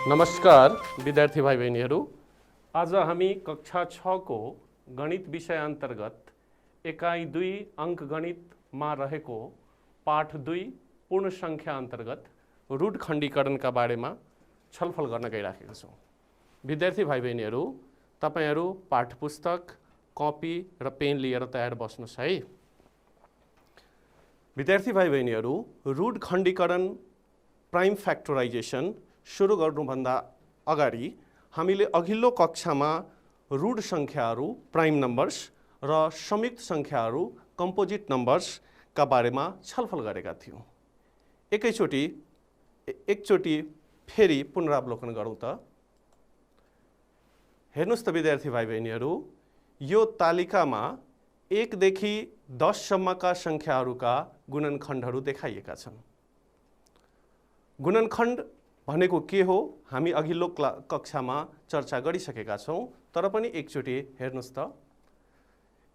नमस्कार विद्यार्थी भाइ बहिनीहरू, आज हामी कक्षा 6 को गणित विषय अन्तर्गत एकाइ 2 अङ्कगणितमा रहेको पाठ 2 पूर्ण सङ्ख्या अन्तर्गत रुट खण्डीकरणका बारेमा छलफल गर्न गइराखेका छौँ। विद्यार्थी भाइ बहिनीहरू, तपाईहरू पाठ्यपुस्तक, कपी र पेन लिएर तयार बस्नुहोस् है। विद्यार्थी भाइ बहिनीहरू, रुट खण्डीकरण प्राइम फ्याक्टराइजेसन सुरु गर्नुभन्दा अगाडि हामीले अघिल्लो कक्षामा रुट सङ्ख्याहरू प्राइम नम्बर्स र संयुक्त सङ्ख्याहरू कम्पोजिट नम्बर्सका बारेमा छलफल गरेका थियौँ। एकचोटि फेरि पुनरावलोकन गरौँ त। हेर्नुहोस् त विद्यार्थी भाइ बहिनीहरू, यो तालिकामा 1 देखि 10 सम्मका सङ्ख्याहरूका गुणनखण्डहरू देखाइएका छन्। गुणनखण्ड भनेको के हो हामी अघिल्लो कक्षामा चर्चा गरिसकेका छौँ, तर पनि एकचोटि हेर्नुहोस् त।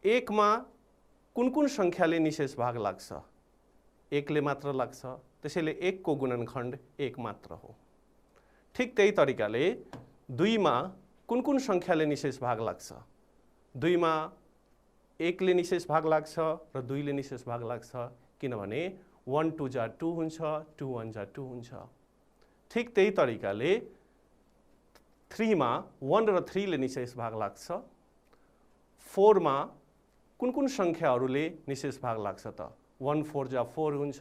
1 मा कुन सङ्ख्याले निशेष भाग लाग्छ? 1 ले मात्र लाग्छ, त्यसैले 1 को गुणनखण्ड 1 मात्र हो। ठिक त्यही तरिकाले 2 मा कुन सङ्ख्याले निशेष भाग लाग्छ? 2 मा 1 ले निशेष भाग लाग्छ र 2 ले निशेष भाग लाग्छ, किनभने 1 2 जा 2 हुन्छ, 2 1 जा 2 हुन्छ। ठिक त्यही तरिकाले 3 मा 1 र 3 ले निशेष भाग लाग्छ। 4 मा कुन सङ्ख्याहरूले निशेष भाग लाग्छ त? 1 4 जा 4 हुन्छ,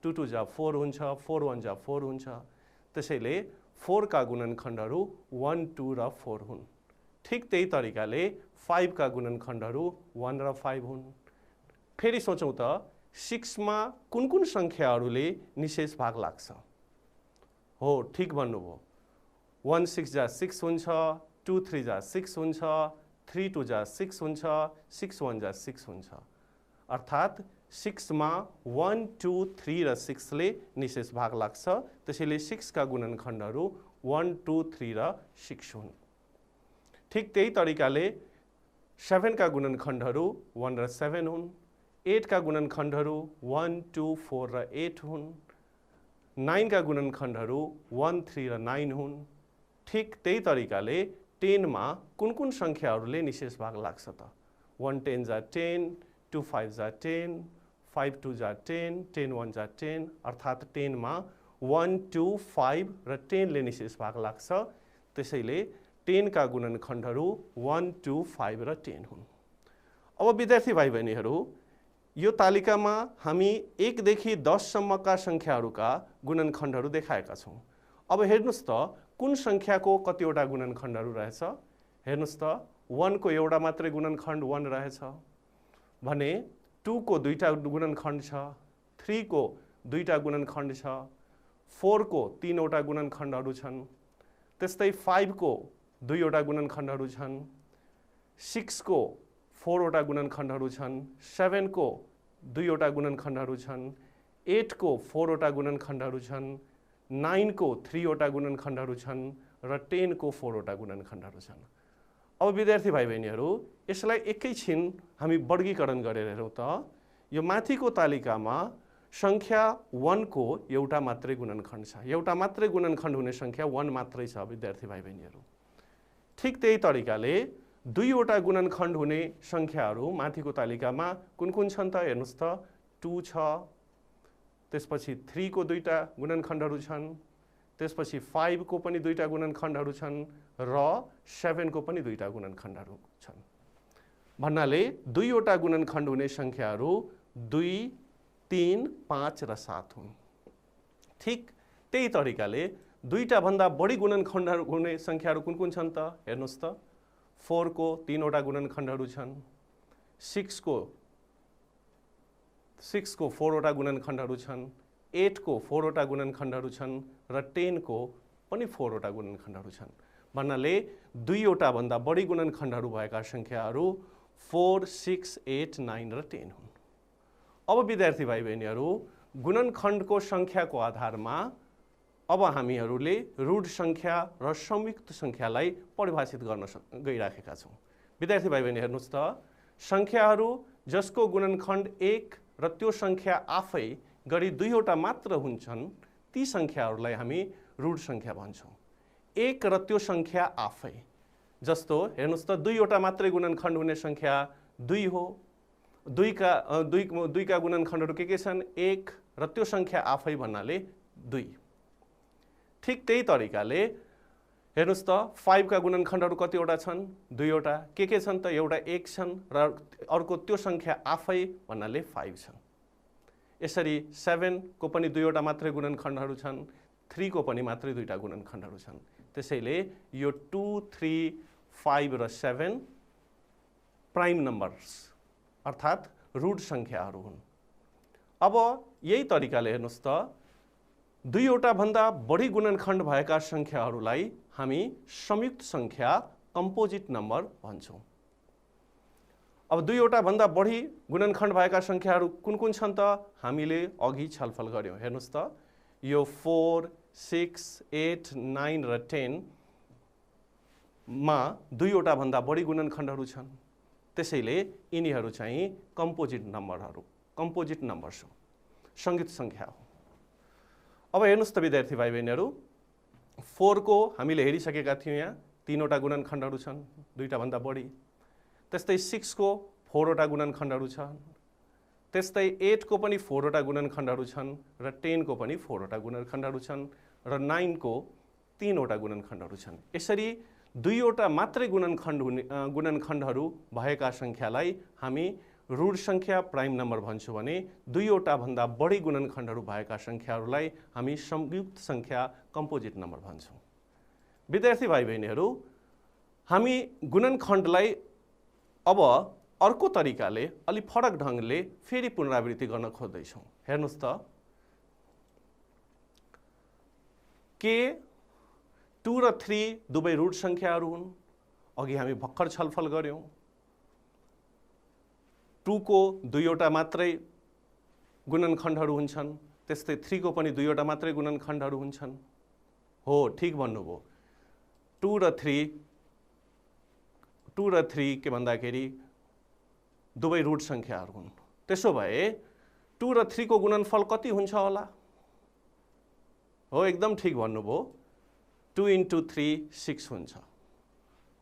2 2 जा 4 हुन्छ, 4 1 जा 4 हुन्छ। त्यसैले 4 का गुणनखण्डहरू 1 2 र 4 हुन्। ठिक त्यही तरिकाले 5 का गुणनखण्डहरू 1 र 5 हुन्। फेरि सोचौँ त, 6 मा कुन सङ्ख्याहरूले निशेष भाग लाग्छ? हो, ठिक भन्नुभयो। 1 6 जा 6 हुन्छ, 2 3 जा 6 हुन्छ, 3 2 जा 6 हुन्छ, 6 1 जा 6 हुन्छ। अर्थात् 6 मा 1 2 3 र 6 ले निशेष भाग लाग्छ, त्यसैले 6 का गुणनखण्डहरू 1 2 3 र 6 हुन्। ठिक त्यही तरिकाले 7 का गुणनखण्डहरू 1 र 7 हुन्। 8 का गुणनखण्डहरू 1 2 4 र 8 हुन्। 9 का गुणनखण्डहरू 1 3 र 9 हुन्। ठिक त्यही तरिकाले 10 मा कुन सङ्ख्याहरूले निशेष भाग लाग्छ त? 1 10 जा 10, 2 5 जा 10, 5 2 जा 10, 10 1 जा 10। अर्थात् 10 मा 1 2 5 र 10 ले निशेष भाग लाग्छ, त्यसैले 10 का गुणनखण्डहरू 1 2 5 र 10 हुन्। अब विद्यार्थी भाइ बहिनीहरू, यो तालिकामा हामी 1 देखि 10 सम्मका सङ्ख्याहरूका गुणनखण्डहरू देखाएका छौँ। अब हेर्नुहोस् त, कुन सङ्ख्याको कतिवटा गुणनखण्डहरू रहेछ? हेर्नुहोस् त, 1 को एउटा मात्रै गुणनखण्ड 1 रहेछ भने 2 को 2टा गुणनखण्ड छ, 3 को 2टा गुणनखण्ड छ, 4 को 3वटा गुणनखण्डहरू छन्, त्यस्तै 5 को 2वटा गुणनखण्डहरू छन्, 6 को 4वटा गुणनखण्डहरू छन्, 7 को 2वटा गुणनखण्डहरू छन्, 8 को 4वटा गुणनखण्डहरू छन्, 9 को 3वटा गुणनखण्डहरू छन् र 10 को 4वटा गुणनखण्डहरू छन्। अब विद्यार्थी भाइ बहिनीहरू, यसलाई एकैछिन हामी वर्गीकरण गरेर हेरौँ त। यो माथिको तालिकामा सङ्ख्या 1 को एउटा मात्रै गुणनखण्ड छ। एउटा मात्रै गुणनखण्ड हुने सङ्ख्या 1 मात्रै छ विद्यार्थी भाइ बहिनीहरू। ठिक त्यही तरिकाले 2वटा गुणनखण्ड हुने सङ्ख्याहरू माथिको तालिकामा कुन छन् त? हेर्नुहोस् त, 2 छ, त्यसपछि 3 को 2टा गुणनखण्डहरू छन्, त्यसपछि 5 को पनि 2टा गुणनखण्डहरू छन् र 7 को पनि 2टा गुणनखण्डहरू छन्। भन्नाले 2वटा गुणनखण्ड हुने सङ्ख्याहरू 2 3 5 र 7 हुन्। ठिक त्यही तरिकाले 2टा भन्दा बढी गुणनखण्डहरू हुने सङ्ख्याहरू कुन छन् त? हेर्नुहोस् त, 4 को 3वटा गुणनखण्डहरू छन्, 6 को 4वटा गुणनखण्डहरू छन्, 8 को 4वटा गुणनखण्डहरू छन् र 10 को पनि 4वटा गुणनखण्डहरू छन्। भन्नाले 2वटा भन्दा बढी गुणनखण्डहरू भएका सङ्ख्याहरू 4 6 8 9 र 10 हुन्। अब विद्यार्थी भाइ बहिनीहरू, गुणनखण्डको सङ्ख्याको आधारमा अब हामीहरूले रुट सङ्ख्या र संयुक्त सङ्ख्यालाई परिभाषित गर्न गइराखेका छौँ। विद्यार्थी भाइ बहिनी हेर्नुहोस् त, सङ्ख्याहरू जसको गुणनखण्ड 1 र त्यो सङ्ख्या आफै गरी 2वटा मात्र हुन्छन्, ती सङ्ख्याहरूलाई हामी रुट सङ्ख्या भन्छौँ। एक र त्यो सङ्ख्या आफै। जस्तो हेर्नुहोस् त, दुईवटा मात्रै गुणनखण्ड हुने सङ्ख्या 2 हो। दुईका गुणनखण्डहरू के छन्? 1 र त्यो सङ्ख्या आफै भन्नाले 2। ठिक त्यही तरिकाले हेर्नुहोस् त, 5 का गुणनखण्डहरू कतिवटा छन्? 2वटा। के छन् त? एउटा 1 छन् र अर्को त्यो सङ्ख्या आफै भन्नाले 5 छन्। यसरी 7 को पनि 2वटा मात्रै गुणनखण्डहरू छन्, 3 को पनि मात्रै 2टा गुणनखण्डहरू छन्। त्यसैले यो 2, 3, 5 र 7 प्राइम नम्बर्स अर्थात् रूट सङ्ख्याहरू हुन्। अब यही तरिकाले हेर्नुहोस् त, 2वटा भन्दा बढी गुणनखण्ड भएका सङ्ख्याहरूलाई हामी संयुक्त सङ्ख्या कम्पोजिट नम्बर भन्छौँ। अब 2वटा भन्दा बढी गुणनखण्ड भएका सङ्ख्याहरू कुन कुन छन् त? हामीले अघि छलफल गर्यौँ। हेर्नुहोस् त, यो 4, 6, 8, 9 र 10 मा 2वटा भन्दा बढी गुणनखण्डहरू छन्। त्यसैले यिनीहरू चाहिँ कम्पोजिट नम्बर्स हो, संयुक्त सङ्ख्या हो। अब हेर्नुहोस् त विद्यार्थी भाइ बहिनीहरू, 4 को हामीले हेरिसकेका थियौँ, यहाँ 3वटा गुणनखण्डहरू छन्, 2टा भन्दा बढी। त्यस्तै 6 को 4वटा गुणनखण्डहरू छन्। त्यस्तै 8 को पनि 4वटा गुणनखण्डहरू छन् र 10 को पनि 4वटा गुणनखण्डहरू छन् र 9 को 3वटा गुणनखण्डहरू छन्। यसरी 2वटा मात्रै गुणनखण्डहरू भएका सङ्ख्यालाई हामी रूट सङ्ख्या प्राइम नम्बर भन्छौँ भने 2वटा भन्दा बढी गुणनखण्डहरू भएका सङ्ख्याहरूलाई हामी संयुक्त सङ्ख्या कम्पोजिट नम्बर भन्छौँ। विद्यार्थी भाइ बहिनीहरू, हामी गुणनखण्डलाई अब अर्को तरिकाले, अलि फरक ढङ्गले फेरि पुनरावृत्ति गर्न खोज्दैछौँ। हेर्नुहोस् त, के 2 र 3 दुवै रूट सङ्ख्याहरू हुन्। अघि हामी भर्खर छलफल गर्यौँ। 2 को 2वटा मात्रै गुणनखण्डहरू हुन्छन्, त्यस्तै 3 को पनि 2वटा मात्रै गुणनखण्डहरू हुन्छन्। हो, ठिक भन्नुभयो। 2 र 3 के भन्दाखेरि दुवै रूट सङ्ख्याहरू हुन्। त्यसो भए 2 र 3 को गुणनफल कति हुन्छ होला? हो, एकदम ठिक भन्नुभयो। 2 × 3 6 हुन्छ।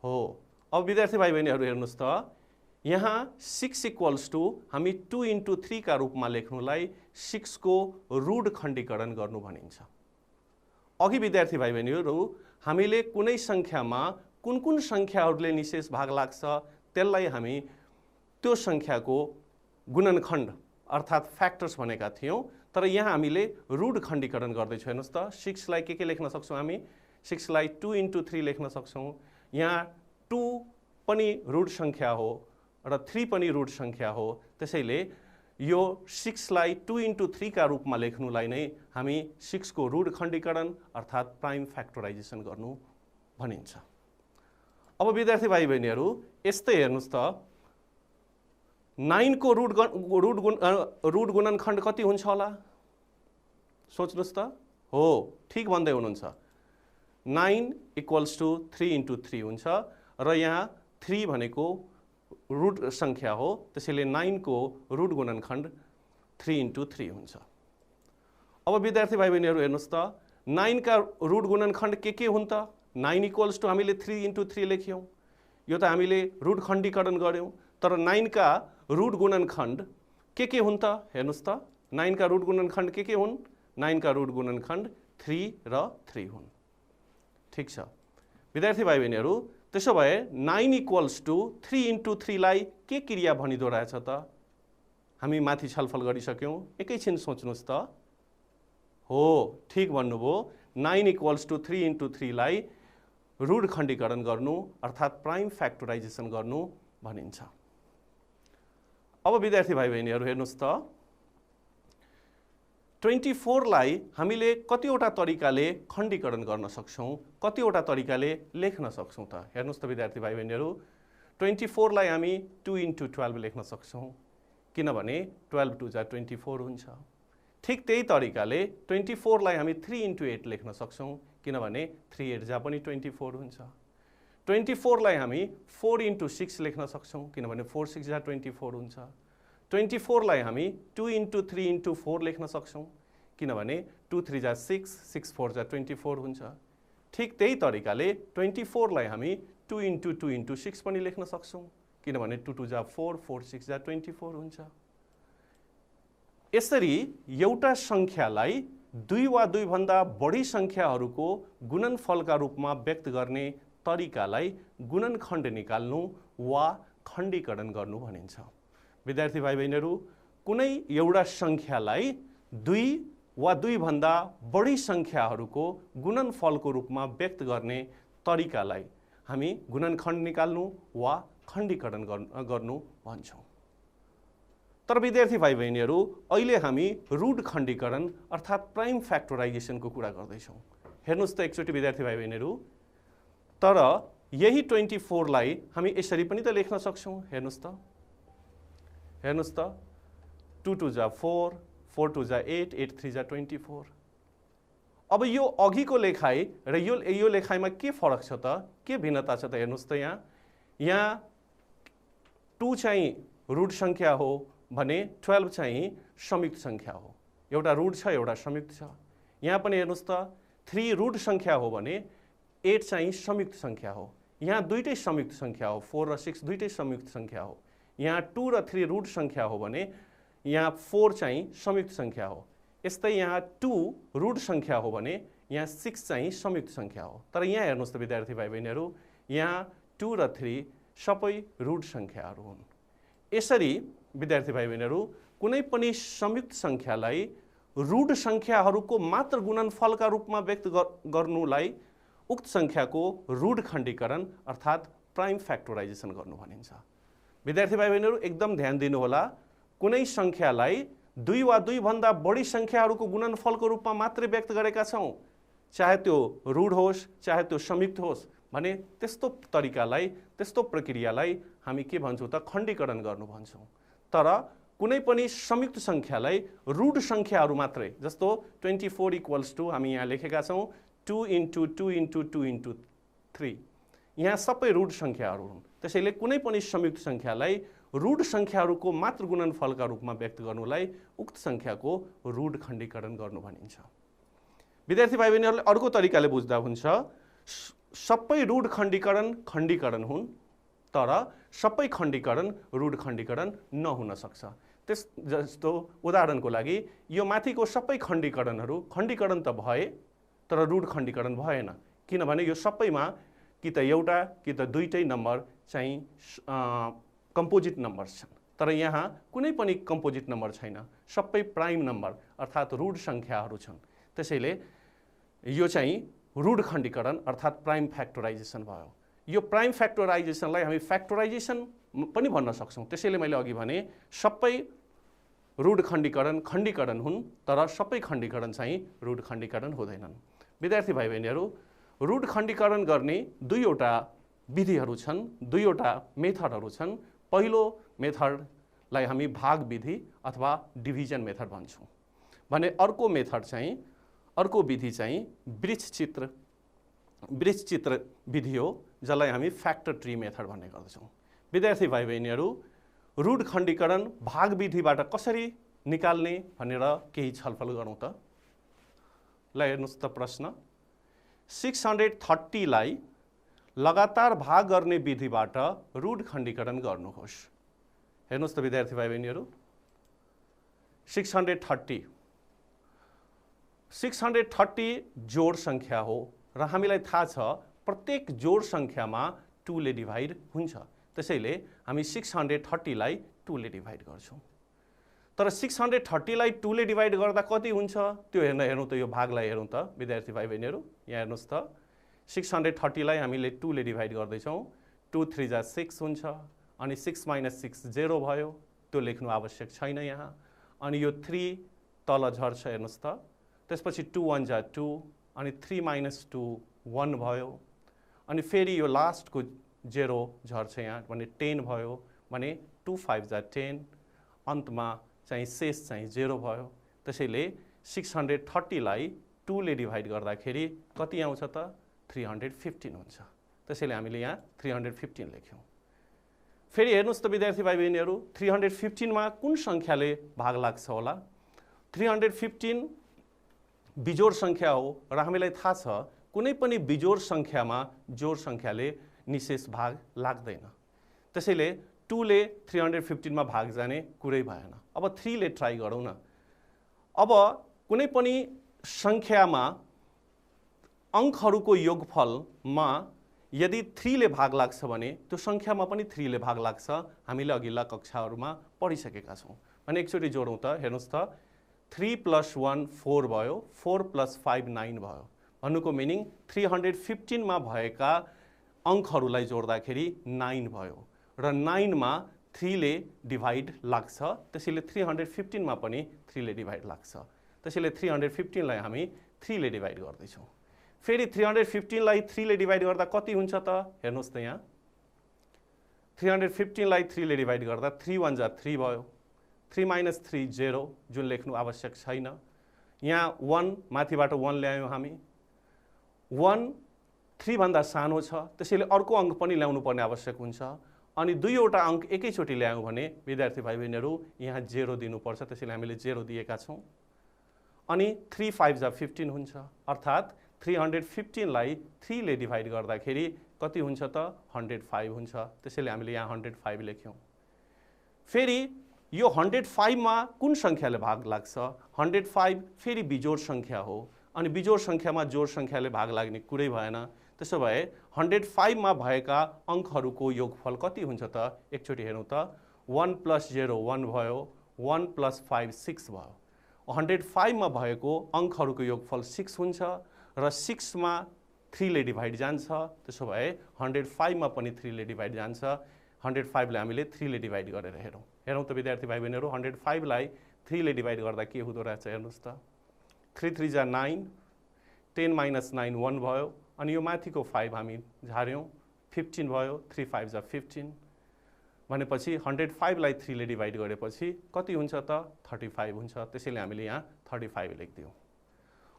हो, अब विद्यार्थी भाइ बहिनीहरू हेर्नुहोस् त, यहाँ 6 = हामी 2 × 3 का रूपमा लेख्नुलाई 6 को रूढ खण्डीकरण गर्नु भनिन्छ। अघि विद्यार्थी भाइ बहिनीहरू, हामीले कुनै सङ्ख्यामा कुन सङ्ख्याहरूले निशेष भाग लाग्छ त्यसलाई हामी त्यो सङ्ख्याको गुणनखण्ड अर्थात् फ्याक्टर्स भनेका थियौँ। तर यहाँ हामीले रूढ खण्डीकरण गर्दैछौँ। हेर्नुहोस् त, 6 लाई के लेख्न सक्छौँ हामी? 6 लाई 2 × 3 लेख्न सक्छौँ। यहाँ 2 पनि रूढ सङ्ख्या हो र 3 पनि रूढ सङ्ख्या हो। त्यसैले यो 6 लाई 2 × 3 का रूपमा लेख्नुलाई नै हामी 6 को रूढ खण्डीकरण अर्थात् प्राइम फ्याक्टराइजेसन गर्नु भनिन्छ। अब विद्यार्थी भाइ बहिनीहरू, यस्तै हेर्नुहोस् त, 9 को रूढ गुणनखण्ड कति हुन्छ होला? सोच्नुहोस् त। हो, ठिक भन्दै हुनुहुन्छ। 9 = 3 × 3 हुन्छ र यहाँ 3 भनेको रूट सङ्ख्या हो। त्यसैले 9 को रूट गुणनखण्ड 3 × 3 हुन्छ। अब विद्यार्थी भाइ बहिनीहरू हेर्नुहोस् त, 9 का रूट गुणनखण्ड के हुन् त? 9 = हामीले 3 × 3 लेख्यौँ। यो त हामीले रूट खण्डीकरण गर्यौँ। तर 9 का रूट गुणनखण्ड के हुन् त? हेर्नुहोस् त, 9 का रूट गुणनखण्ड के हुन्? 9 का रूट गुणनखण्ड 3 र 3 हुन्। ठिक छ विद्यार्थी भाइ बहिनीहरू, त्यसो भए 9 = 3 × 3 लाई के क्रिया भनिदो रहेछ त? हामी माथि छलफल गरिसक्यौँ। एकैछिन सोच्नुहोस् त। हो, ठिक भन्नुभयो। 9 = 3 × 3 लाई रूढ खण्डीकरण गर्नु अर्थात् प्राइम फ्याक्टराइजेसन गर्नु भनिन्छ। अब विद्यार्थी भाइ बहिनीहरू हेर्नुहोस् त, 24 लाई हामीले कतिवटा तरिकाले खण्डीकरण गर्न सक्छौँ, कतिवटा तरिकाले लेख्न सक्छौँ त? हेर्नुहोस् त विद्यार्थी भाइ बहिनीहरू, 24 लाई हामी 2 × 12 लेख्न सक्छौँ, किनभने 12 × 2 = 24 हुन्छ। ठिक त्यही तरिकाले 24 लाई हामी 3 × 8 लेख्न सक्छौँ, किनभने 3 × 8 पनि 24 हुन्छ। 24 लाई हामी 4 × 6 लेख्न सक्छौँ, किनभने 4 × 6 = 24 हुन्छ। 24 लाई हामी 2 × 3 × 4 लेख्न सक्छौँ, किनभने 2 × 3 = 6, 6 × 4 = 24 हुन्छ। ठिक त्यही तरिकाले 24 लाई हामी 2 × 2 × 6 पनि लेख्न सक्छौं, किनभने 2 2 जा 4, 4 6 जा 24 हुन्छ। यसरी एउटा संख्यालाई दुई वा दुई भन्दा बढी संख्याहरूको गुणनफलका रूपमा व्यक्त गर्ने तरिकालाई गुणनखण्ड निकाल्नु वा खण्डीकरण गर्नु भनिन्छ। विद्यार्थी भाइ बहिनीहरू, कुनै एउटा संख्यालाई दुई वा दुई भन्दा बढी संख्याहरूको गुणनफलको रूपमा व्यक्त गर्ने तरिकालाई हामी गुणनखण्ड निकाल्नु वा खण्डीकरण गर्नु भन्छौँ। तर विद्यार्थी भाइ बहिनीहरू, अहिले हामी रूट खण्डीकरण अर्थात् प्राइम फ्याक्टराइजेसनको कुरा गर्दैछौँ। हेर्नुहोस् त एकचोटि विद्यार्थी भाइ बहिनीहरू, तर यही 24 लाई हामी यसरी पनि त लेख्न सक्छौँ। हेर्नुहोस् त 2 2 जा 4, 4 2 जा 8, 8 3 जा 24। अब यो अघिको लेखाइ र यो लेखाइमा के फरक छ त, के भिन्नता छ त? हेर्नुहोस् त यहाँ 2 चाहिँ रूट संख्या हो भने 12 चाहिँ संयुक्त संख्या हो। एउटा रूट छ, एउटा संयुक्त छ। यहाँ पनि हेर्नुहोस् त 3 रूट संख्या हो भने 8 चाहिँ संयुक्त संख्या हो। यहाँ दुईटै संयुक्त संख्या हो, 4 र 6 दुईटै संयुक्त संख्या हो। यहाँ 2 र 3 रूट संख्या हो भने यहाँ 4 चाहिँ संयुक्त संख्या हो। यस्तै यहाँ 2 रूट संख्या हो भने यहाँ 6 चाहिँ संयुक्त संख्या हो। तर यहाँ हेर्नुहोस् त विद्यार्थी भाइ बहिनीहरू, यहाँ 2 र 3 सबै रूट संख्याहरू हुन्। यसरी विद्यार्थी भाइ बहिनीहरू, कुनै पनि संयुक्त संख्यालाई रूट संख्याहरूको मात्र गुणनफलका रूपमा व्यक्त गर्नुलाई उक्त संख्याको रूट खण्डीकरण अर्थात् प्राइम फ्याक्टराइजेसन गर्नु भनिन्छ। विद्यार्थी भाइ बहिनीहरू, एकदम ध्यान दिनुहोला, कुनै संख्यालाई दुई वा दुई भन्दा बढी संख्याहरूको गुणनफलको रूपमा मात्रै व्यक्त गरेका छौँ, चाहे त्यो रूट होस् चाहे त्यो संयुक्त होस् भने त्यस्तो तरिकालाई, त्यस्तो प्रक्रियालाई हामी के भन्छौँ त? खण्डीकरण गर्नु भन्छौँ। तर कुनै पनि संयुक्त संख्यालाई रूट संख्याहरू मात्रै, जस्तो 24 = हामी यहाँ लेखेका छौँ 2 × 2 × 2 × 3, यहाँ सबै रूट संख्याहरू हुन्। त्यसैले कुनै पनि संयुक्त संख्यालाई रूट संख्याहरूको मात्र गुणनफलका रूपमा व्यक्त गर्नुलाई उक्त संख्याको रूट खण्डीकरण गर्नु भनिन्छ। विद्यार्थी भाइ बहिनीहरूले अर्को तरिकाले बुझ्दा हुन्छ, सबै रूट खण्डीकरण हुन्, तर सबै खण्डीकरण रूट खण्डीकरण नहुन सक्छ। जस्तो उदाहरणको लागि यो माथिको सबै खण्डीकरणहरू खण्डीकरण त भए तर रूट खण्डीकरण भएन, किनभने यो सबैमा कि त एउटा कि त दुईटै नम्बर चाहिँ कम्पोजिट नम्बर्स छन्। तर यहाँ कुनै पनि कम्पोजिट नम्बर छैन, सबै प्राइम नम्बर अर्थात् रूट संख्याहरू छन्। त्यसैले यो चाहिँ रूट खण्डीकरण अर्थात् प्राइम फ्याक्टराइजेसन भयो। यो प्राइम फ्याक्टराइजेसनलाई हामी फ्याक्टराइजेसन पनि भन्न सक्छौँ। त्यसैले मैले अघि भने सबै रूट खण्डीकरण हुन्, तर सबै खण्डीकरण चाहिँ रूट खण्डीकरण हुँदैनन्। विद्यार्थी भाइ बहिनीहरू, रूट खण्डीकरण गर्ने दुईवटा विधिहरू छन्, दुईवटा मेथडहरू छन्। पहिलो मेथडलाई हामी भाग विधि अथवा डिभिजन मेथड भन्छौँ भने अर्को विधि चाहिँ वृक्ष चित्र विधि हो, जसलाई हामी फ्याक्टर ट्री मेथड भन्ने गर्दछौँ। विद्यार्थी भाइ बहिनीहरू, रूट खण्डीकरण भाग विधिबाट कसरी निकाल्ने भनेर केही छलफल गरौँ त। ल हेर्नुहोस् त प्रश्न, 630 लाई लगातार भाग गर्ने विधिबाट रूट खण्डीकरण गर्नुहोस्। हेर्नुहोस् त विद्यार्थी भाइ बहिनीहरू, 630 जोड संख्या हो र हामीलाई थाहा छ प्रत्येक जोड संख्यामा 2 ले डिभाइड हुन्छ। त्यसैले हामी 630 लाई 2 ले डिभाइड गर्छौँ। तर 630 लाई 2 ले डिभाइड गर्दा कति हुन्छ त्यो हेरौँ त। यो भागलाई हेरौँ त विद्यार्थी भाइ बहिनीहरू, यहाँ हेर्नुहोस् त, 630 लाई हामीले 2 ले डिभाइड गर्दैछौँ। 2 3 जा 6 हुन्छ, अनि 6 - 6 0 भयो, त्यो लेख्नु आवश्यक छैन यहाँ। अनि यो 3 तल झर्छ, हेर्नुहोस् त। त्यसपछि 2 1 जा 2, अनि 3 - 2 1 भयो, अनि फेरि यो लास्टको 0 झर्छ यहाँ भने 10 भयो, भने 2 5 जा 10, अन्तमा चाहिँ शेष चाहिँ 0 भयो। त्यसैले 630 लाई 2 ले डिभाइड गर्दाखेरि कति आउँछ त? 315 हुन्छ। त्यसैले हामीले यहाँ 315 लेख्यौँ। फेरि हेर्नुहोस् त विद्यार्थी भाइ बहिनीहरू, 315 मा कुन संख्याले भाग लाग्छ होला? 315 बिजोड संख्या हो र हामीलाई थाहा छ कुनै पनि बिजोड सङ्ख्यामा जोड सङ्ख्याले निशेष भाग लाग्दैन। त्यसैले 2 ले 315 मा भाग जाने कुरै भएन। अब 3 ले ट्राई गरौँ न। अब कुनै पनि सङ्ख्यामा अङ्कहरूको योगफलमा यदि 3 ले भाग लाग्छ भने त्यो सङ्ख्यामा पनि 3 ले भाग लाग्छ। हामीले अघिल्ला कक्षाहरूमा पढिसकेका छौँ। भने एकचोटि जोडौँ त, हेर्नुहोस् त, 3 + 1 4 भयो, 4 + 5 9 भयो। भन्नुको मिनिङ 315 मा भएका अङ्कहरूलाई जोड्दाखेरि 9 भयो र 9 मा 3 ले डिभाइड लाग्छ। त्यसैले 315 मा पनि 3 ले डिभाइड लाग्छ। त्यसैले 315 लाई हामी 3 ले डिभाइड गर्दैछौँ। फेरि 315 लाई 3 ले डिभाइड गर्दा कति हुन्छ त? हेर्नुहोस् त, यहाँ 315 लाई 3 ले डिभाइड गर्दा 3 1 जा 3 भयो, 3 - 3 0, जुन लेख्नु आवश्यक छैन। यहाँ 1 माथिबाट 1 ल्यायौँ हामी, 1 3 भन्दा सानो छ, त्यसैले अर्को अङ्क पनि ल्याउनु पर्ने आवश्यक हुन्छ। अनि दुईवटा अङ्क एकैचोटि ल्यायौँ भने विद्यार्थी भाइ बहिनीहरू यहाँ 0 दिनुपर्छ। त्यसैले हामीले 0 दिएका छौँ। अनि 3 5 जा 15 हुन्छ, अर्थात् 315 लाई 3 ले डिभाइड गर्दाखेरि कति हुन्छ त? 105 हुन्छ। त्यसैले हामीले यहाँ 105 लेख्यौँ। फेरि यो 105 मा कुन सङ्ख्याले भाग लाग्छ? 105 फेरि बिजोड सङ्ख्या हो, अनि बिजोड सङ्ख्यामा जोड सङ्ख्याले भाग लाग्ने कुरै भएन। त्यसो भए 105 मा भएका अङ्कहरूको योगफल कति हुन्छ त? एकचोटि हेरौँ त, 1 + 0 1 भयो, 1 + 5 6 भयो। 105 मा भएको अङ्कहरूको योगफल 6 हुन्छ र 6 मा 3 ले डिभाइड जान्छ। त्यसो भए 105 मा पनि 3 ले डिभाइड जान्छ। 105 लाई हामीले 3 ले डिभाइड गरेर हेरौँ त विद्यार्थी भाइ बहिनीहरू, 105 लाई 3 ले डिभाइड गर्दा के हुँदो रहेछ हेर्नुहोस् त। 3 3 जा 9, 10 - 9 1 भयो, अनि यो माथिको 5 हामी झार्यौँ, 15 भयो, 3 5 जा 15। भनेपछि 105 लाई 3 ले डिभाइड गरेपछि कति हुन्छ त? 35 हुन्छ। त्यसैले हामीले यहाँ 35 लेखिदियौँ।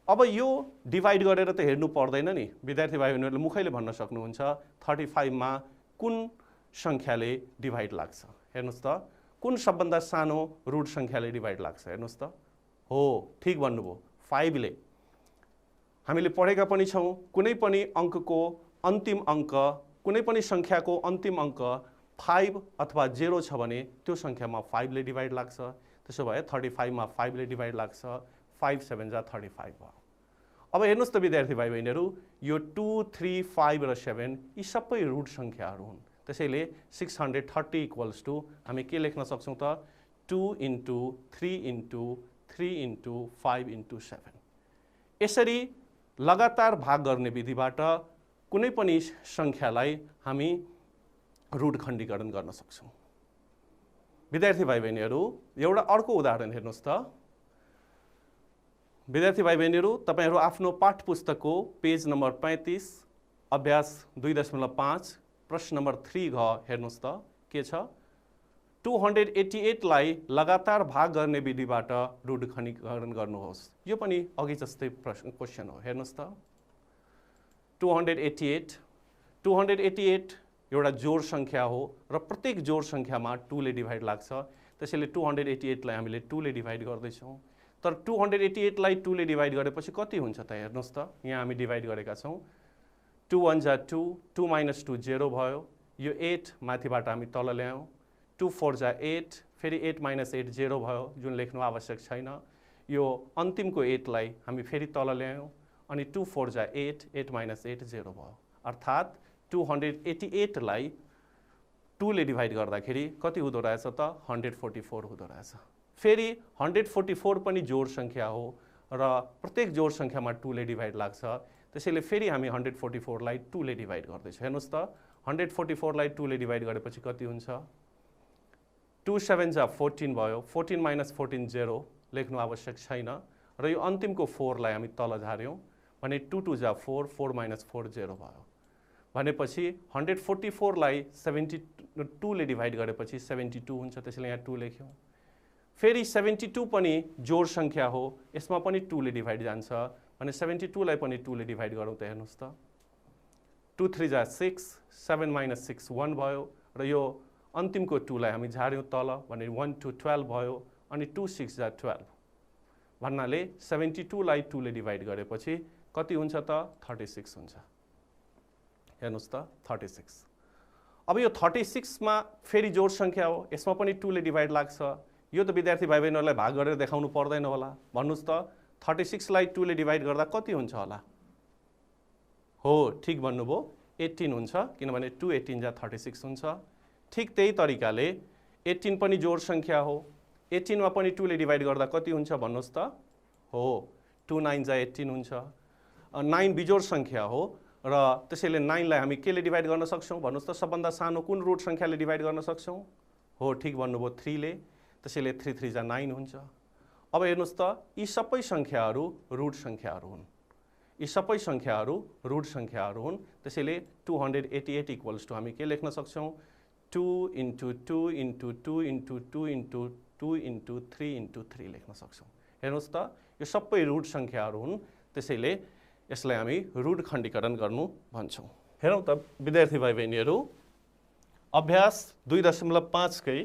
अब यो डिभाइड गरेर त हेर्नु पर्दैन नि, विद्यार्थी भाइ बहिनीहरूले मुखैले भन्न सक्नुहुन्छ 35 मा कुन सङ्ख्याले डिभाइड लाग्छ। हेर्नुहोस् त, कुन सबभन्दा सानो रुट सङ्ख्याले डिभाइड लाग्छ? हेर्नुहोस् त, हो ठिक भन्नुभयो, 5 ले। हामीले पढेका पनि छौँ, कुनै पनि अङ्कको अन्तिम अङ्क, कुनै पनि सङ्ख्याको अन्तिम अङ्क 5 अथवा 0 छ भने त्यो सङ्ख्यामा 5 ले डिभाइड लाग्छ। त्यसो भए 35 मा 5 ले डिभाइड लाग्छ। 5 7 जा 35 भयो। अब हेर्नुहोस् त विद्यार्थी भाइ बहिनीहरू, यो 2 3 5 र 7 यी सबै रुट सङ्ख्याहरू हुन्। त्यसैले 630 = हामी के लेख्न सक्छौँ त? 2 × 3 × 3 × 5 × 7। यसरी लगातार भाग गर्ने विधिबाट कुनै पनि सङ्ख्यालाई हामी रुट खण्डीकरण गर्न सक्छौँ। विद्यार्थी भाइ बहिनीहरू, एउटा अर्को उदाहरण हेर्नुहोस् त। विद्यार्थी भाइ बहिनीहरू, तपाईँहरू आफ्नो पाठ्यपुस्तकको पेज नम्बर 35 अभ्यास 2.5 प्रश्न नम्बर 3 घ हेर्नुहोस् त, के छ? 288 लाई लगातार भाग गर्ने विधिबाट रुट खण्डीकरण गर्नुहोस्। यो पनि अघि जस्तै क्वेसन हो। हेर्नुहोस् त, 288 एउटा जोड सङ्ख्या हो र प्रत्येक जोड सङ्ख्यामा 2 ले डिभाइड लाग्छ। त्यसैले 288 लाई हामीले 2 ले डिभाइड गर्दैछौँ। तर 288 लाई 2 ले डिभाइड गरेपछि कति हुन्छ त? हेर्नुहोस् त, यहाँ हामी डिभाइड गरेका छौँ। 2 1 जा 2, 2 - 2 0 भयो। यो 8 माथिबाट हामी तल ल्यायौँ। 2 4 जा 8, फेरि 8 - 8 0 भयो, जुन लेख्नु आवश्यक छैन। यो अन्तिमको 8 लाई हामी फेरि तल ल्यायौँ, अनि 2 4 जा 8, 8 - 8 0 भयो। अर्थात् 288 लाई 2 ले डिभाइड गर्दाखेरि कति हुँदो रहेछ त? 144 हुँदो रहेछ। फेरि 144 पनि जोड सङ्ख्या हो र प्रत्येक जोड सङ्ख्यामा 2 ले डिभाइड लाग्छ। त्यसैले फेरि हामी 144 लाई 2 ले डिभाइड गर्दैछौँ। हेर्नुहोस् त, 144 लाई 2 ले डिभाइड गरेपछि कति हुन्छ? 2 7 जा 14 भयो, 14 - 14 0 लेख्नु आवश्यक छैन र यो अन्तिमको 4 लाई हामी तल झार्यौँ, भने 2 2 जा 4, 4 - 4 0 भयो। भनेपछि 144 लाई 72 ले डिभाइड गरेपछि 72 हुन्छ। त्यसैले यहाँ 2 लेख्यौँ। फेरि 72 पनि जोड सङ्ख्या हो, यसमा पनि 2 ले डिभाइड जान्छ। भने 72 लाई पनि 2 ले डिभाइड गरौँ त। हेर्नुहोस् त, 2 3 जा 6, 7 - 6 1 भयो र यो अन्तिमको 2 लाई हामी झार्यौँ तल, भने 1 2 12 भयो, अनि 2 6 जा 12 भन्नाले 72 लाई 2 ले डिभाइड गरेपछि कति हुन्छ त 36 हुन्छ। हेर्नुस् त 36। अब यो 36 मा फेरि जोड संख्या हो, यसमा पनि 2 ले डिभाइड लाग्छ। यो त विद्यार्थी भाइ बहिनीहरुलाई भाग गरेर देखाउनु पर्दैन होला। भन्नुस् त 36 लाई 2 ले डिभाइड गर्दा कति हुन्छ होला? हो, ठीक भन्नुभयो, 18 हुन्छ, किनभने 2 18 जा 36 हुन्छ। ठीक त्यही तरिकाले 18 पनि जोड संख्या हो। 18 मा पनि 2 ले डिभाइड गर्दा कति हुन्छ भन्नुस् त? हो, 2 9 जा 18 हुन्छ। 9 बिजोड संख्या हो र त्यसैले 9 लाई हामी केले डिभाइड गर्न सक्छौं भन्नुस् त? सबभन्दा सानो कुन रुट संख्याले डिभाइड गर्न सक्छौं? हो, ठीक भन्नुभयो, 3 ले। त्यसैले 3 3 जा 9 हुन्छ। अब हेर्नुस् त, यी सबै संख्याहरू रुट संख्याहरू हुन्। यी सबै संख्याहरू रुट संख्याहरू हुन्। त्यसैले 288 इक्वल्स टु हामी के लेख्न सक्छौं? 2 * 2 * 2 * 2 * 2 * 3 * 3 लेख्न सक्छौं। हेर्नुस् त, यो सबै रुट संख्याहरू हुन्। त्यसैले यसलाई हामी रुट खण्डीकरण गर्नु भन्छौं। हेरौं त विद्यार्थी भाइ बहिनीहरू, अभ्यास 2.5 कै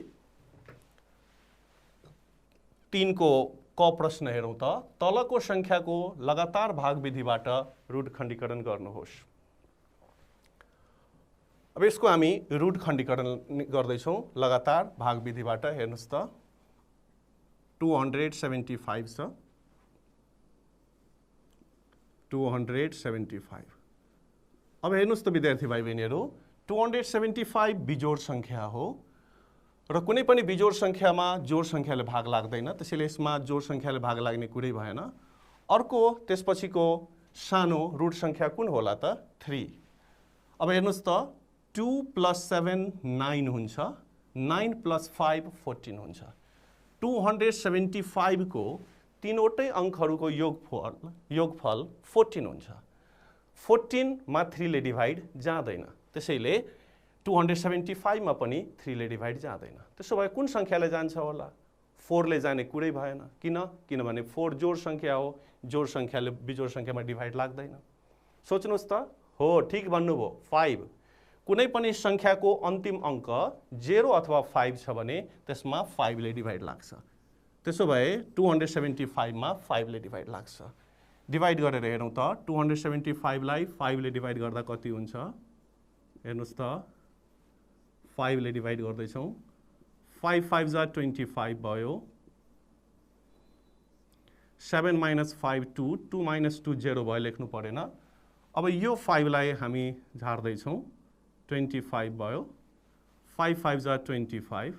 3 को क प्रश्न हेरौं त। तलको संख्याको लगातार भाग विधिबाट रुट खण्डीकरण गर्नुहोस्। अब यसको हामी रुट खण्डीकरण गर्दैछौं लगातार भाग विधिबाट। हेर्नुस् त, 275 छ, 275। अब हेर्नुस् त विद्यार्थी भाइ बहिनीहरू, 275 बिजोड संख्या हो र कुनै पनि बिजोड संख्यामा जोड संख्याले भाग लाग्दैन। त्यसैले यसमा जोड संख्याले भाग लाग्ने कुरै भएन। अर्को त्यसपछिको सानो रुट संख्या कुन होला त? 3। अब हेर्नुस् त, 2 + 7 9 हुन्छ, 9 + 5 14 हुन्छ। 275 को तीनवटै अंकहरूको योगफल 14 हुन्छ। 14 मा 3 ले डिभाइड जाँदैन। त्यसैले 275 मा पनि 3 ले डिभाइड जाँदैन। त्यसो भए कुन संख्याले जान्छ होला? 4 ले जाने कुरै भएन। किनभने 4 जोड संख्या हो, जोड संख्याले बिजोड संख्यामा डिभाइड लाग्दैन। सोच्नुस् त, हो, ठीक भन्नुभयो, 5। कुनै पनि संख्याको अन्तिम अंक 0 अथवा 5 छ भने त्यसमा 5 ले डिभाइड लाग्छ। त्यसो भए 275 मा 5 ले डिभाइड लाग्छ। डिभाइड गरेर हेरौं त, 275 लाई 5 ले डिभाइड गर्दा कति हुन्छ? हेर्नुस् त, 5 ले डिभाइड गर्दैछौं। 5 5 जा 25 भयो। 7 - 5 2, 2 - 2 0 भयो, लेख्नु परेन। अब यो 5 लाई हामी झार्दैछौं। 25 भयो। 5 5 जा 25,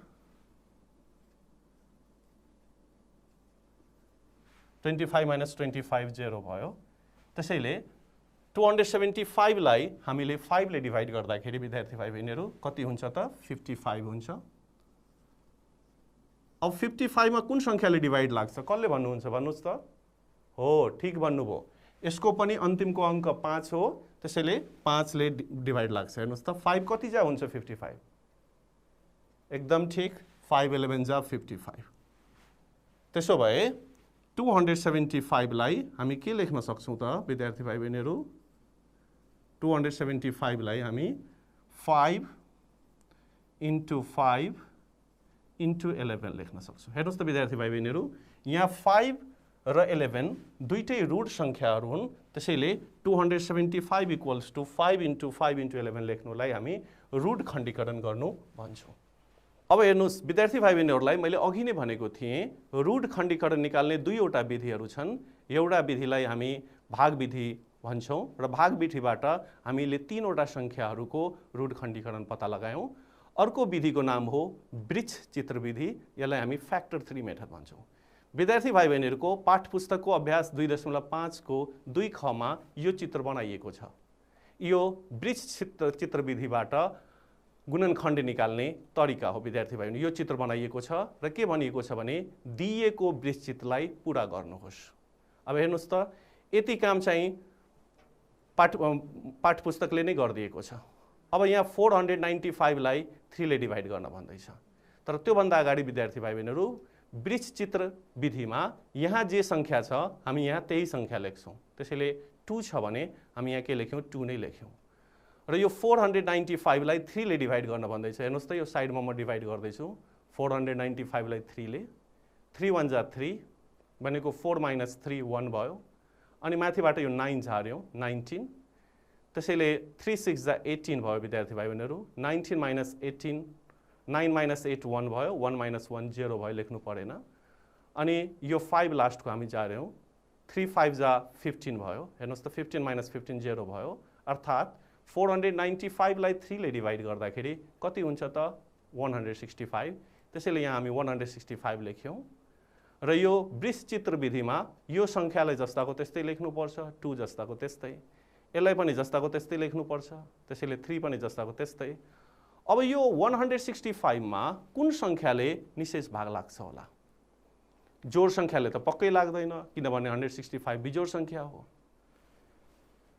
25 - 25 0 भयो। त्यसैले 275 लाई हामीले 5 ले डिभाइड गर्दाखेरि विद्यार्थी भाइ बहिनीहरू कति हुन्छ त? 55 हुन्छ। अब 55 मा कुन संख्याले डिभाइड लाग्छ? कसले भन्नुहुन्छ भन्नुस् त? हो, ठीक भन्नुभयो, यसको पनि अन्तिमको अंक 5 हो। त्यसैले 5 ले डिभाइड लाग्छ। हेर्नुस् त, 5 कति जा हुन्छ? 55। एकदम ठीक, 5 11 जा 55। त्यसो भए 275 लाई हामी के लेख्न सक्छौं त विद्यार्थी भाइ बहिनीहरू? 275 लाई हामी 5 * 5 * 11 लेख्न सक्छौं। हेर्नुस् त विद्यार्थी भाइ बहिनीहरू, यहाँ 5 र 11 दुईटै रुट संख्याहरू हुन्। त्यसैले 275 इक्वल्स टु 5 * 5 * 11 लेख्नुलाई हामी रुट खण्डीकरण गर्नु भन्छौं। अब हेर्नुस् विद्यार्थी भाइ बहिनीहरूलाई मैले अघि नै भनेको थिएँ, रुट खण्डीकरण निकाल्ने दुईवटा विधिहरू छन्। एउटा विधिलाई हामी भाग विधि भन्छौं र भाग विधिबाट हामीले तीनवटा संख्याहरूको रुट खण्डीकरण पत्ता लगायौं। अर्को विधिको नाम हो वृक्ष चित्र विधि। यसलाई हामी फ्याक्टर 3 मेथड भन्छौं। विद्यार्थी भाइ बहिनीहरूको पाठ्यपुस्तकको अभ्यास 2.5 को 2 ख मा यो चित्र बनाइएको छ। यो वृक्ष चित्र विधिबाट गुणनखण्ड निकाल्ने तरिका हो। विद्यार्थी भाइ बहिनी, यो चित्र बनाइएको छ र के भनिएको छ भने दिइएको वृक्ष चित्रलाई पूरा गर्नुहोस्। अब हेर्नुस् त, यति काम चाहिँ पाठ्यपुस्तकले नै गरिदिएको छ। अब यहाँ 495 लाई 3 ले डिभाइड गर्न भन्दैछ। तर त्यो भन्दा अगाडि विद्यार्थी भाइ बहिनीहरू, वृक्ष चित्र विधिमा यहाँ जे संख्या छ हामी यहाँ त्यही संख्या लेख्छौं। त्यसैले 2 छ भने हामी यहाँ के लेख्यौं? 2 नै लेख्यौं। र यो 495 लाई 3 ले डिभाइड गर्न भन्दैछ। हेर्नुस् त, यो साइडमा म डिभाइड गर्दैछु। 495 लाई 3 ले, 3 1 जा 3 भनेको 4 - 3 1 भयो। अनि माथिबाट यो 9 झार्यौँ 19, त्यसैले 3 6 जा 18 भयो विद्यार्थी भाइ बहिनीहरू। 19 माइनस 18, 9 माइनस 8 1 भयो, 1 माइनस 1 0 भयो, लेख्नु परेन। अनि यो 5 लास्टको हामी झार्यौँ, 3 5 जा 15 भयो, हेर्नुहोस् त 15 माइनस 15 0 भयो, अर्थात् 495 लाई 3 ले डिभाइड गर्दाखेरि कति हुन्छ त 165। त्यसैले यहाँ हामी 165 लेख्यौँ। र यो वृत्तचित्र विधिमा यो सङ्ख्यालाई जस्ताको त्यस्तै लेख्नुपर्छ, 2 जस्ताको त्यस्तै, यसलाई पनि जस्ताको त्यस्तै लेख्नुपर्छ, त्यसैले 3 पनि जस्ताको त्यस्तै। अब यो 165 मा कुन सङ्ख्याले निशेष भाग लाग्छ होला? जोड सङ्ख्याले त पक्कै लाग्दैन, किनभने 165 बिजोड सङ्ख्या हो।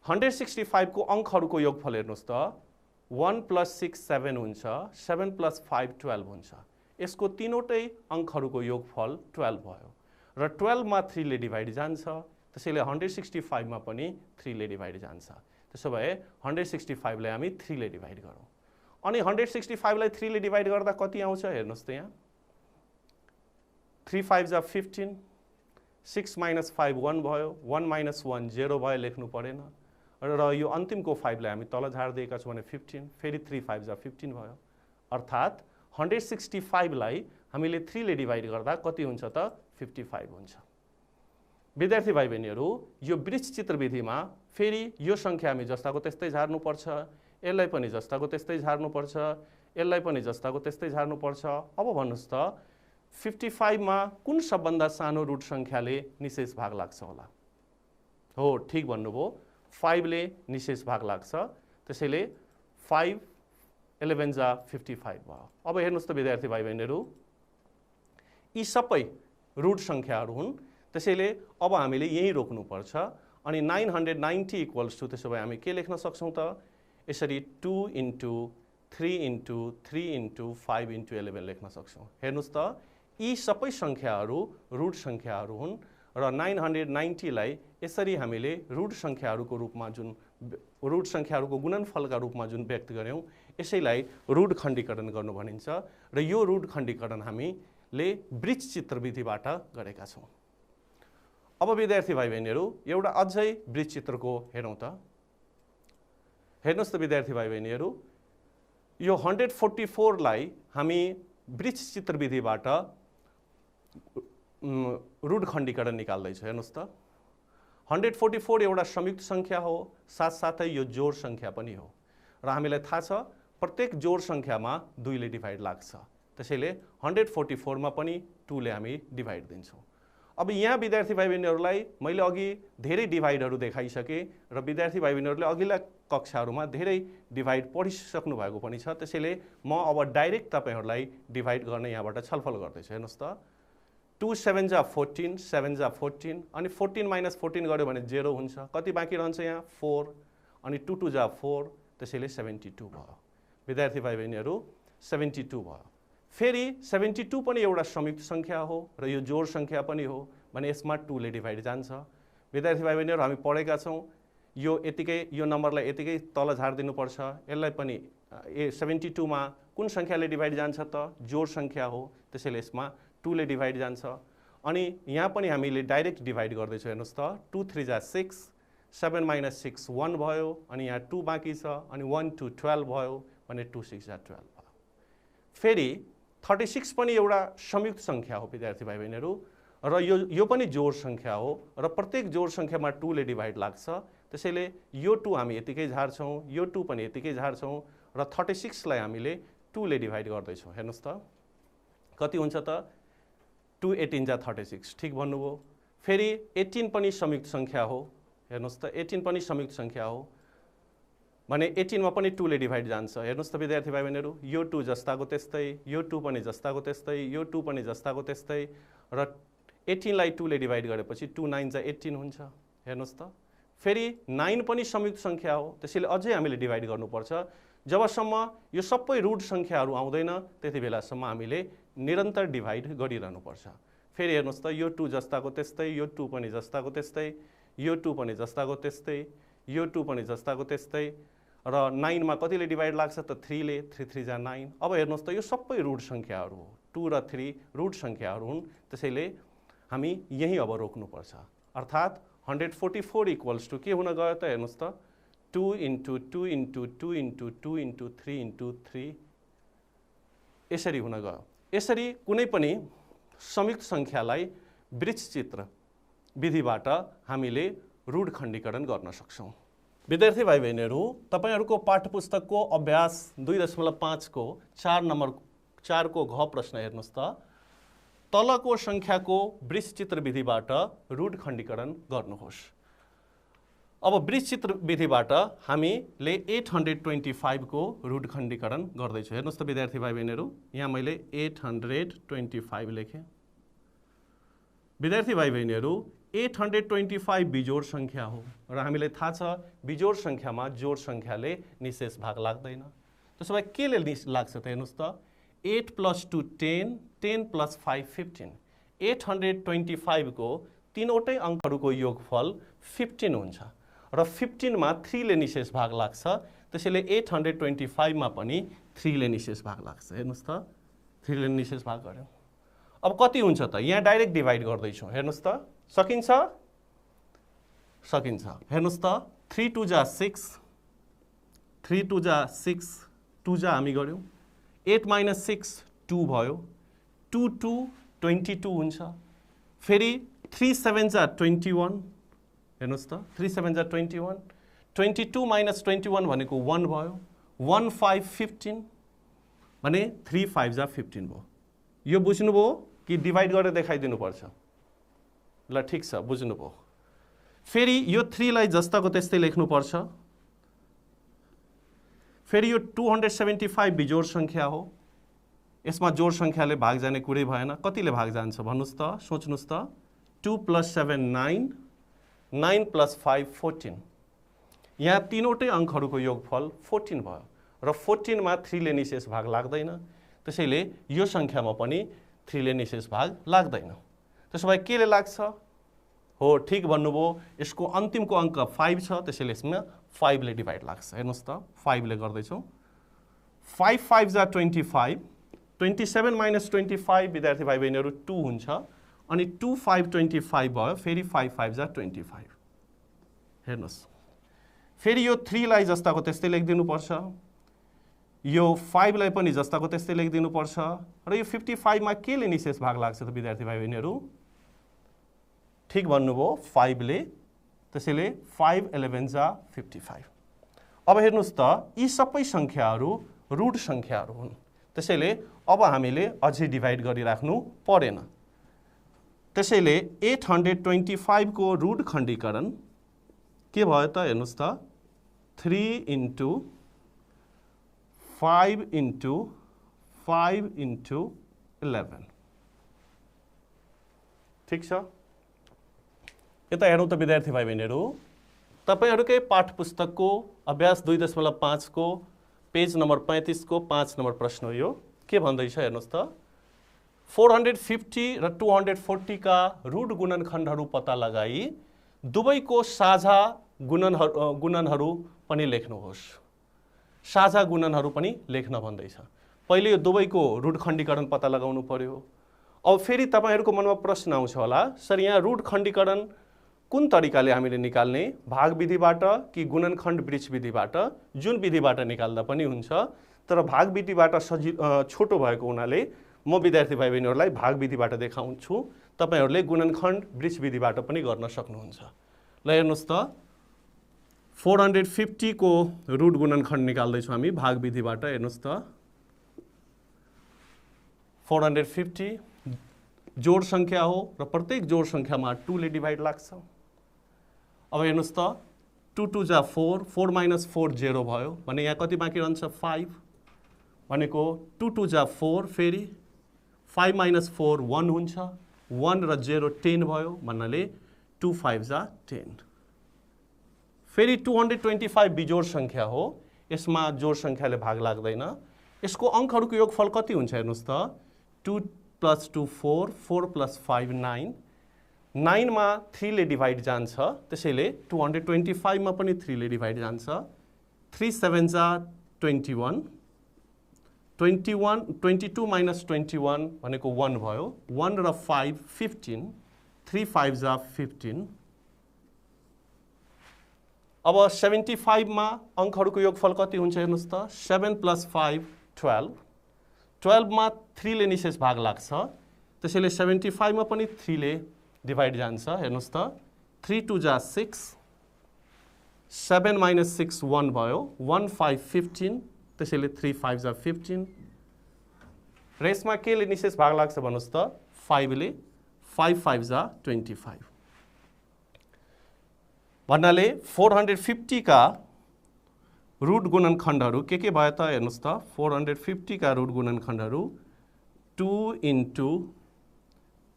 165 को अङ्कहरूको योगफल हेर्नुहोस् त, 1 + 6 7 हुन्छ, 7 + 5 12 हुन्छ। यसको तीनवटै अङ्कहरूको योगफल 12 भयो र 12 मा 3 ले डिभाइड जान्छ, त्यसैले 165 मा पनि 3 ले डिभाइड जान्छ। त्यसो भए 165 लाई हामी 3 ले डिभाइड गरौँ। अनि 165 लाई 3 ले डिभाइड गर्दा कति आउँछ हेर्नुहोस् त यहाँ, 3 5 जा 15, 6 माइनस 5 1 भयो, 1 माइनस 1 0 भयो, लेख्नु परेन। र यो अन्तिमको 5 लाई हामी तल झार्दिएका छौँ भने 15, फेरि 3 5 जा 15 भयो, अर्थात् 165 लाई हामीले 3 ले डिभाइड गर्दा कति हुन्छ त 55 हुन्छ। विद्यार्थी भाइ बहिनीहरू, यो वृत्तचित्र विधिमा फेरि यो सङ्ख्या हामी जस्ताको त्यस्तै झार्नुपर्छ, यसलाई पनि जस्ताको त्यस्तै झार्नुपर्छ, यसलाई पनि जस्ताको त्यस्तै झार्नुपर्छ। अब भन्नुहोस् त 55 मा कुन सबभन्दा सानो रुट सङ्ख्याले निशेष भाग लाग्छ होला? हो, ठिक भन्नुभयो, 5 ले निशेष भाग लाग्छ। त्यसैले 5 11 जा 55 भयो। अब हेर्नुहोस् त विद्यार्थी भाइ बहिनीहरू, यी सबै रुट सङ्ख्याहरू हुन्, त्यसैले अब हामीले यही रोक्नुपर्छ। अनि 990 इक्वल्स टु, त्यसो भए हामी के लेख्न सक्छौँ त, यसरी 2 × 3 × 3 × 5 × 11 लेख्न सक्छौँ। हेर्नुहोस् त, यी सबै सङ्ख्याहरू रुट सङ्ख्याहरू हुन् र 990 लाई यसरी हामीले रुट सङ्ख्याहरूको रूपमा जुन रुट सङ्ख्याहरूको गुणनफलका रूपमा जुन व्यक्त गऱ्यौँ, यसैलाई रुट खण्डीकरण गर्नु भनिन्छ। र यो रुट खण्डीकरण हामीले वृत्तचित्र विधिबाट गरेका छौँ। अब विद्यार्थी भाइ बहिनीहरू, एउटा अझै वृत्तचित्रको हेरौँ त। हेर्नुहोस् त विद्यार्थी भाइ बहिनीहरू, यो 144 लाई हामी वृत्तचित्र विधिबाट रुट खण्डीकरण निकाल्दैछौँ। हेर्नुहोस् त, 144 एउटा संयुक्त सङ्ख्या हो, साथसाथै यो जोड सङ्ख्या पनि हो र हामीलाई थाहा छ प्रत्येक जोड सङ्ख्यामा 2 ले डिभाइड लाग्छ। त्यसैले 144 मा पनि 2 ले हामी डिभाइड दिन्छौँ। अब यहाँ विद्यार्थी भाइ बहिनीहरूलाई मैले अघि धेरै डिभाइडहरू देखाइसकेँ र विद्यार्थी भाइ बहिनीहरूले अघिल्ला कक्षाहरूमा धेरै डिभाइड पढिसक्नु भएको पनि छ। त्यसैले म अब डाइरेक्ट तपाईँहरूलाई डिभाइड गर्ने यहाँबाट छलफल गर्दैछु। हेर्नुहोस् त, 2 7 जा 14, 7 जा 14, अनि 14 माइनस 14 गऱ्यो भने 0 हुन्छ, कति बाँकी रहन्छ यहाँ 4, अनि 2 2 जा 4, त्यसैले 72 भयो। विद्यार्थी भाइ बहिनीहरू 72 भयो। फेरि 72 पनि एउटा संयुक्त सङ्ख्या हो र यो जोड सङ्ख्या पनि हो भने यसमा 2 ले डिभाइड जान्छ। विद्यार्थी भाइ बहिनीहरू, हामी पढेका छौँ यो यतिकै, यो नम्बरलाई यतिकै तल झारिदिनुपर्छ। यसलाई पनि 72 मा कुन सङ्ख्याले डिभाइड जान्छ त जोड सङ्ख्या हो, त्यसैले यसमा 2 ले डिभाइड जान्छ। अनि यहाँ पनि हामीले डाइरेक्ट डिभाइड गर्दैछौँ। हेर्नुहोस् त, 2 3 जा 6, 7 माइनस 6 1 भयो, अनि यहाँ 2 बाँकी छ, अनि 1 2 12 भयो भने 2 6 जा 12 भयो। फेरि 36 पनि एउटा संयुक्त सङ्ख्या हो विद्यार्थी भाइ बहिनीहरू, र यो पनि जोड सङ्ख्या हो र प्रत्येक जोड सङ्ख्यामा 2 ले डिभाइड लाग्छ। त्यसैले यो 2 हामी यतिकै झार्छौँ, यो 2 पनि यतिकै झार्छौँ र 36 लाई हामीले 2 ले डिभाइड गर्दैछौँ। हेर्नुहोस् त, कति हुन्छ त 2 18 जा 36, ठिक भन्नुभयो। फेरि 18 पनि संयुक्त सङ्ख्या हो। हेर्नुहोस् त, 18 पनि संयुक्त सङ्ख्या हो भने 18 मा पनि 2 ले डिभाइड जान्छ। हेर्नुहोस् त विद्यार्थी भाइ बहिनीहरू, यो 2 जस्ताको त्यस्तै, यो 2 पनि जस्ताको त्यस्तै, यो 2 पनि जस्ताको त्यस्तै, र 18 लाई 2 ले डिभाइड गरेपछि 2 9 जा 18 हुन्छ। हेर्नुहोस् त, फेरि 9 पनि संयुक्त सङ्ख्या हो, त्यसैले अझै हामीले डिभाइड गर्नुपर्छ। जबसम्म यो सबै रुट सङ्ख्याहरू आउँदैन त्यति बेलासम्म हामीले निरन्तर डिभाइड गरिरहनुपर्छ। फेरि हेर्नुहोस् त, यो 2 जस्ताको त्यस्तै, यो 2 पनि जस्ताको त्यस्तै, यो 2 पनि जस्ताको त्यस्तै, यो 2 पनि जस्ताको त्यस्तै, र 9 मा कतिले डिभाइड लाग्छ त 3 ले, 3 3 जा 9। अब हेर्नुहोस् त, यो सबै रुट सङ्ख्याहरू हो, 2 र 3 रुट सङ्ख्याहरू हुन्। त्यसैले हामी यही अब रोक्नुपर्छ, अर्थात् 144 इक्वल्स टु के हुन गयो त हेर्नुहोस् त 2 into 2 into 2 into 2 into 3 into 3 यसरी हुन गयो। यसरी कुनै पनि संयुक्त सङ्ख्यालाई वृत्तचित्र विधिबाट हामीले रूढ खण्डीकरण गर्न सक्छौँ। विद्यार्थी भाइ बहिनीहरू, तपाईहरूको पाठ्यपुस्तकको अभ्यास 2.5 को 4 नम्बर 4 को घ प्रश्न हेर्नुहोस् त। तलको सङ्ख्याको वृत्तचित्र विधिबाट रूढ खण्डीकरण गर्नुहोस्। अब वृत्तचित्र विधिबाट हामीले 825 को रूढ खण्डीकरण गर्दैछु। हेर्नुहोस् त विद्यार्थी भाइ बहिनीहरू, यहाँ मैले 825 लेखेँ। विद्यार्थी भाइ बहिनीहरू, 825 बिजोड सङ्ख्या हो र हामीलाई थाहा छ बिजोड सङ्ख्यामा जोड सङ्ख्याले निशेष भाग लाग्दैन। त्यसो भए केले लाग्छ त हेर्नुहोस् त। 8 + 2 10, 10 + 5 15। 825 को तीनवटै अङ्कहरूको योगफल 15 हुन्छ र 15 मा 3 ले निशेष भाग लाग्छ। त्यसैले 825 मा पनि 3 ले निशेष भाग लाग्छ। हेर्नुहोस् त 3 ले निशेष भाग गर्यो। अब कति हुन्छ त? यहाँ डाइरेक्ट डिभाइड गर्दैछु। हेर्नुहोस् त सकिन्छ? सकिन्छ। हेर्नुहोस् त 3 2 जा 6, 3 2 जा 6, 2 जा हामी गर्यौँ। 8 - 6 2 भयो। 2 2 22 हुन्छ। फेरि 3 7 जा 21। हेर्नुहोस् त 3 7 जा 21। 22 - 21 भनेको 1 भयो। 1 5 15 भने 3 5 जा 15 भयो। यो बुझ्नुभयो कि डिभाइड गरेर देखाइदिनु पर्छ? ल ठिक छ, बुझ्नुभयो। फेरि यो 3 लाई जस्ताको त्यस्तै लेख्नुपर्छ। फेरि यो 275 बिजोड सङ्ख्या हो। यसमा जोड सङ्ख्याले भाग जाने कुरै भएन। कतिले भाग जान्छ भन्नुहोस् त? सोच्नुहोस् त। 2 + 7 9, 9 + 5 14। यहाँ तीनवटै अङ्कहरूको योगफल 14 भयो र 14 मा 3 ले निशेष भाग लाग्दैन। त्यसैले यो सङ्ख्यामा पनि 3 ले निशेष भाग लाग्दैन। त्यसो भए केले लाग्छ? हो, ठिक भन्नुभयो। यसको अन्तिमको अङ्क 5 छ, त्यसैले यसमा 5 ले डिभाइड लाग्छ। हेर्नुहोस् त 5 ले गर्दैछौँ। 5 5 जा 25। 27 - 25 विद्यार्थी भाइ बहिनीहरू 2 हुन्छ अनि 2 5 25 भयो। फेरि 5 5 जा 25। हेर्नुहोस् फेरि यो 3 लाई जस्ताको त्यस्तै लेखिदिनुपर्छ। यो 5 लाई पनि जस्ताको त्यस्तै लेखिदिनुपर्छ र यो 55 मा के ले निशेष भाग लाग्छ त विद्यार्थी भाइ बहिनीहरू? ठिक भन्नुभयो, 5 ले। त्यसैले 5 11 जा 55। अब हेर्नुहोस् त यी सबै सङ्ख्याहरू रूढ सङ्ख्याहरू हुन्। त्यसैले अब हामीले अझै डिभाइड गरिराख्नु परेन। त्यसैले 825 को रूढ खण्डीकरण के भयो त? हेर्नुहोस् त 3 × 5 × 5 × 11। ठिक छ? यता हेरौँ त विद्यार्थी भाइ बहिनीहरू, तपाईँहरूकै पाठ्यपुस्तकको अभ्यास 2.5 को पेज नम्बर 35 को 5 नम्बर प्रश्न हो। यो के भन्दैछ हेर्नुहोस् त। 450 र 240 का रूढ गुणनखण्डहरू पत्ता लगाई दुवैको साझा गुणनहरू पनि लेख्नुहोस्। साझा गुणनहरू पनि लेख्न भन्दैछ। पहिले यो दुवैको रूढ खण्डीकरण पत्ता लगाउनु पर्यो। अब फेरि तपाईँहरूको मनमा प्रश्न आउँछ होला, सर यहाँ रूढ खण्डीकरण कुन तरिकाले हामीले निकाल्ने? भाग विधिबाट कि गुणनखण्ड वृक्ष विधिबाट? जुन विधिबाट निकाल्दा पनि हुन्छ, तर भाग विधिबाट छोटो भएको हुनाले म विद्यार्थी भाइ बहिनीहरूलाई भाग विधिबाट देखाउँछु। तपाईँहरूले गुणनखण्ड वृक्ष विधिबाट पनि गर्न सक्नुहुन्छ। ल हेर्नुहोस् त 450 को रूढ गुणनखण्ड निकाल्दैछौँ हामी भाग विधिबाट। हेर्नुहोस् त 450 जोड सङ्ख्या हो र प्रत्येक जोड सङ्ख्यामा 2 ले डिभाइड लाग्छ। अब हेर्नुहोस् त 2 2 जा 4, 4 - 4 0 भयो भने यहाँ कति बाँकी रहन्छ? 5 भनेको 2 2 जा 4, फेरि 5 - 4 1 हुन्छ। 1 र 0 10 भयो भन्नाले 2 5 जा 10। फेरि 225 बिजोड सङ्ख्या हो। यसमा जोड सङ्ख्याले भाग लाग्दैन। यसको अङ्कहरूको योगफल कति हुन्छ हेर्नुहोस् त। 2 + 2 4, 4 + 5 9। 9 मा 3 ले डिभाइड जान्छ। त्यसैले 225 मा पनि 3 ले डिभाइड जान्छ। 3 7 जा 21। 22 - 21 भनेको 1 भयो। 1 र 5 15। 3 5 जा 15। अब 75 मा अंकहरुको योगफल कति हुन्छ हेर्नुस् त 7 + 5 12 12 मा 3 ले निशेष भाग लाग्छ त्यसैले 75 मा पनि 3 ले डिभाइड जान्छ हेर्नुस् त 3 2 जा 6 7 - 6 1 भयो 1 5 15 त्यसैले 3 5 जा 15 रेसमा के ले निशेष भाग लाग्छ भन्नुस् त 5 ले 5 5 जा 25 भन्नाले 450 का रुट गुणनखण्डहरू के भयो त हेर्नुस् त 450 का रुट गुणनखण्डहरू 2 ×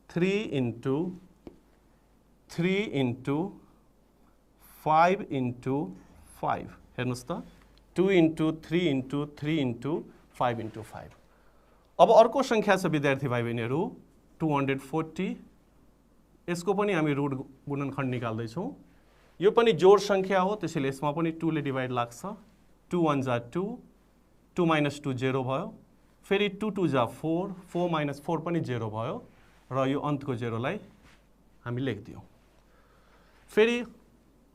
3 × 3 × 5 × 5 हेर्नुस् त 2 × 3 × 3 × 5 × 5 अब अर्को संख्या छ विद्यार्थी भाइ बहिनीहरू 240 यसको पनि हामी रुट गुणनखण्ड निकाल्दै छौं यो पनि जोड संख्या हो त्यसैले यसमा पनि 2 ले डिभाइड लाग्छ 2 1 जा 2 2 - 2 0 भयो फेरि 2 2 जा 4 4 - 4 पनि 0 भयो र यो अन्तको 0 लाई हामी लेख्दियौ फेरि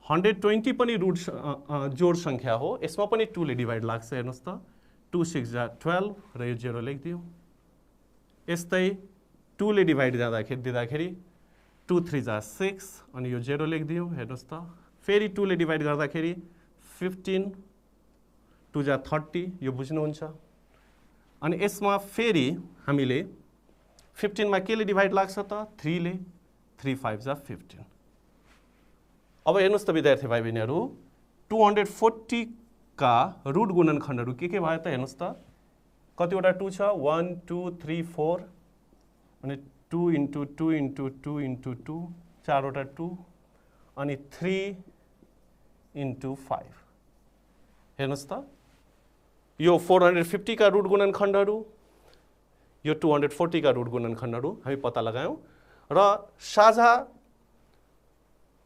120 पनि रुट जोड संख्या हो यसमा पनि 2 ले डिभाइड लाग्छ हेर्नुस् त 2 6 जा 12 र यो 0 लेख्दियौ यस्तै 2 ले डिभाइड दिँदाखेरि 2 3 जा 6 अनि यो 0 लेख्दियौ हेर्नुस् त फेरि 2 ले डिभाइड गर्दाखेरि 15 2 जा 30 यो बुझ्नुहुन्छ अनि यसमा फेरि हामीले 15 मा के ले डिभाइड लाग्छ त 3 ले 3 5 जा 15 अब हेर्नुस् त विद्यार्थी भाइ बहिनीहरू 240 का रुट गुणनखण्डहरू के भयो त हेर्नुस् त कतिवटा 2 छ 1 2 3 4 अनि 2 × 2 × 2 × 2 चारवटा 2 अनि 3 × 5 हेर्नुस् त यो 450 का रुट गुणनखण्डहरू यो 240 का रुट गुणनखण्डहरू हामी पत्ता लगायौं र साझा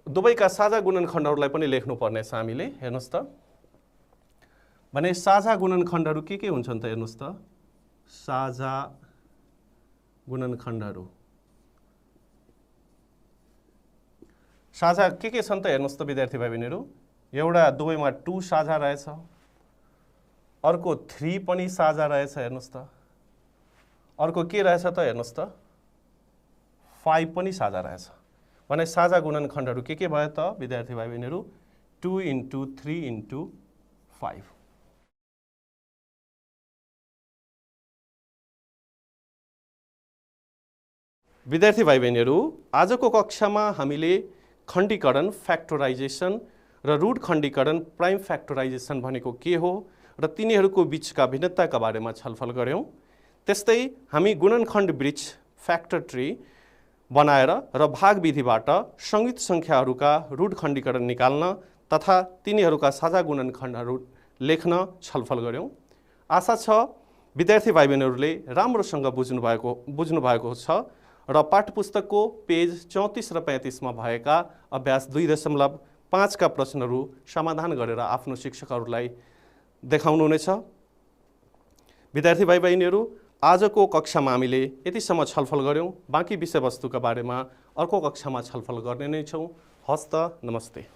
दुवैका साझा गुणनखण्डहरूलाई पनि लेख्नु पर्ने छ हामीले हेर्नुस् त भने साझा गुणनखण्डहरू के हुन्छन् त हेर्नुस् त साझा गुणनखण्डहरू साझा के छन् त हेर्नुस् त विद्यार्थी भाइ बहिनीहरू एउटा दुवैमा 2 साझा रहेछ अर्को 3 पनि साझा रहेछ हेर्नुस् त अर्को के रहेछ त हेर्नुस् त 5 पनि साझा रहेछ भने साझा गुणनखण्डहरू के भयो त विद्यार्थी भाइ बहिनीहरू 2 × 3 × 5 विद्यार्थी भाइ बहिनीहरू आजको कक्षामा हामीले खण्डीकरण फ्याक्टराइजेसन र रुट खण्डीकरण प्राइम फ्याक्टराइजेसन भनेको के हो र तिनीहरूको बीचका भिन्नताका बारेमा छलफल गर्यौं त्यस्तै हामी गुणनखण्ड वृक्ष फ्याक्टर ट्री बनाएर र भाग विधिबाट संयुक्त संख्याहरूका रुट खण्डीकरण निकाल्न तथा तिनीहरूका साझा गुणनखण्डहरू लेख्न छलफल गर्यौं आशा छ विद्यार्थी भाइ बहिनीहरूले राम्रोसँग बुझ्नु भएको छ र पाठ्यपुस्तकको पेज 34 र 35 मा भएका अभ्यास 2.5 का प्रश्नहरू समाधान गरेर आफ्नो शिक्षकहरूलाई देखाउनु हुनेछ विद्यार्थी भाइ बहिनीहरू आजको कक्षामा हामीले यतिसम्म छलफल गर्यौं बाँकी विषयवस्तुका बारेमा अर्को कक्षामा छलफल गर्ने नै छौं हस्त नमस्ते